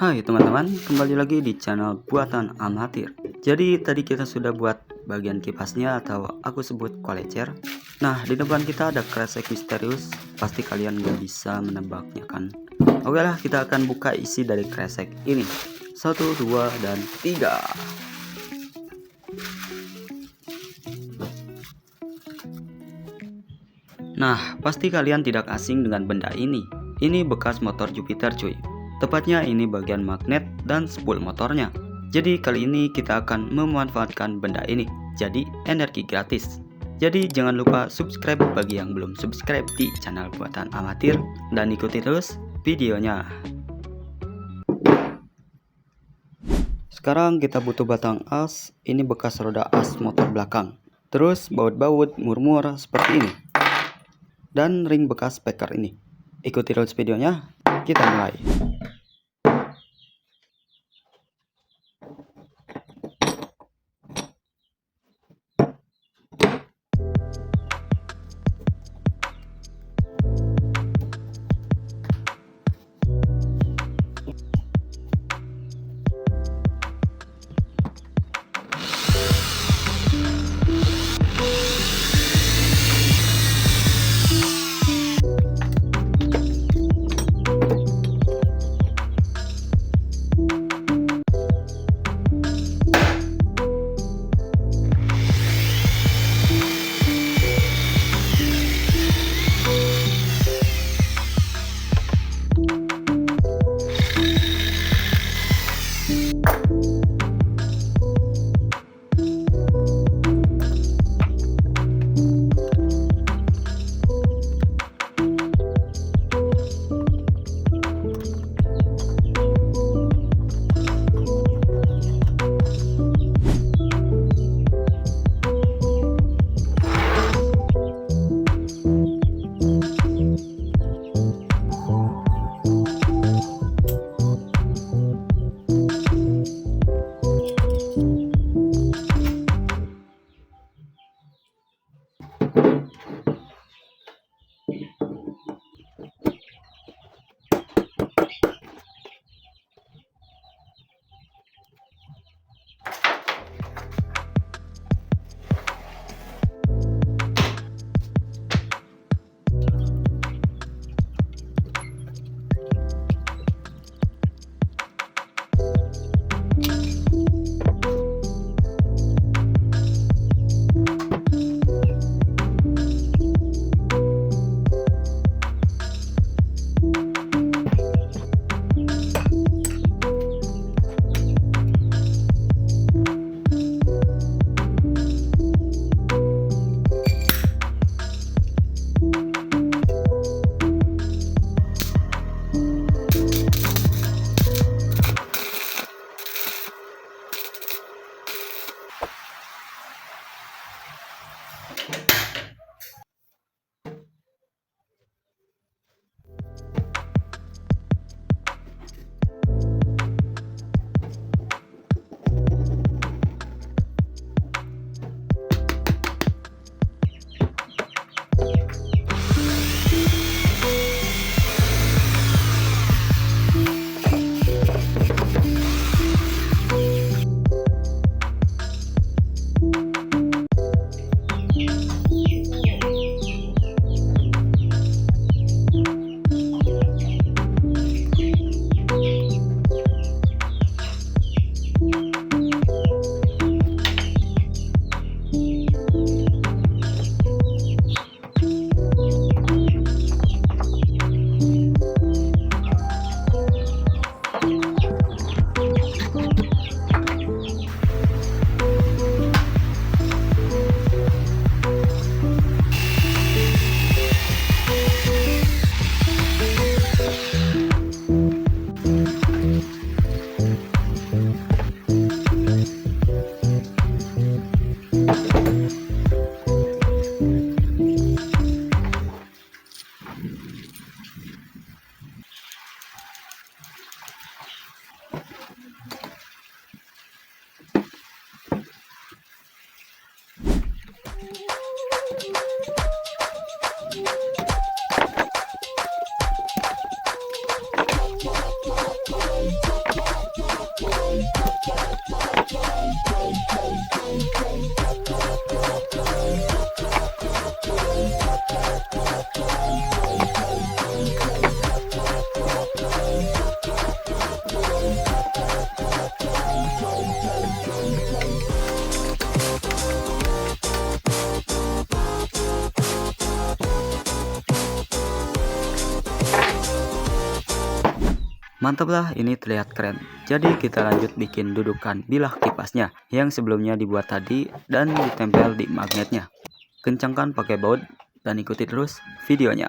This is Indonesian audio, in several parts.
Hai teman-teman, kembali lagi di channel buatan amatir. Jadi tadi kita sudah buat bagian kipasnya atau aku sebut kolecer. Nah, di depan kita ada kresek misterius. Pasti kalian gak bisa menebaknya kan? Oke lah, kita akan buka isi dari kresek ini. 1, 2, dan 3. Nah, pasti kalian tidak asing dengan benda ini. Ini bekas motor Jupiter cuy. Tepatnya ini bagian magnet dan spul motornya. Jadi kali ini kita akan memanfaatkan benda ini. Jadi energi gratis. Jadi jangan lupa subscribe bagi yang belum subscribe di channel buatan amatir. Dan ikuti terus videonya. Sekarang kita butuh batang as. Ini bekas roda as motor belakang. Terus baut-baut murmur seperti ini. Dan ring bekas speaker ini. Ikuti terus videonya, kita mulai. Mantap lah, ini terlihat keren. Jadi kita lanjut bikin dudukan bilah kipasnya yang sebelumnya dibuat tadi dan ditempel di magnetnya. Kencangkan pakai baut dan ikuti terus videonya.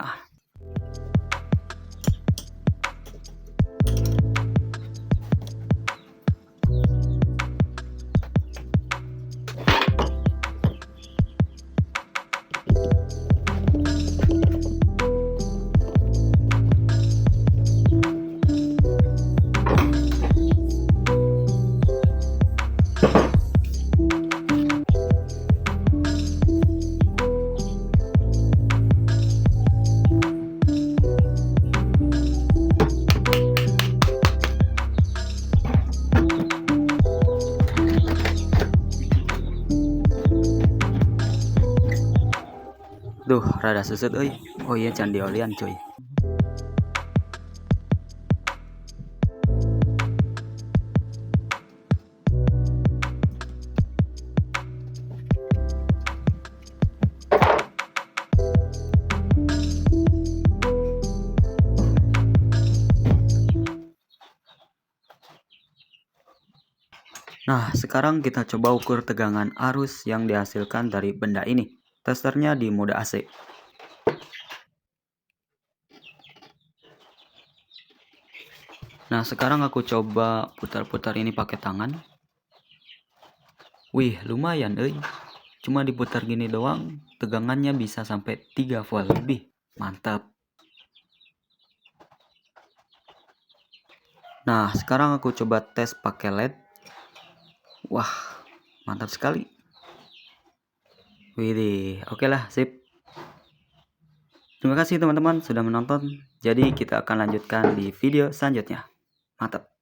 Duh, rada susut euy. Oh iya, can diolian cuy. Nah, sekarang kita coba ukur tegangan arus yang dihasilkan dari benda ini. Testernya di mode AC. Nah, sekarang aku coba putar-putar ini pakai tangan. Wih, lumayan euy. Cuma diputar gini doang, tegangannya bisa sampai 3 volt lebih. Mantap. Nah, sekarang aku coba tes pakai LED. Wah, mantap sekali. Widih, oke lah, sip. Terima kasih teman-teman sudah menonton. Jadi kita akan lanjutkan di video selanjutnya. Mantap.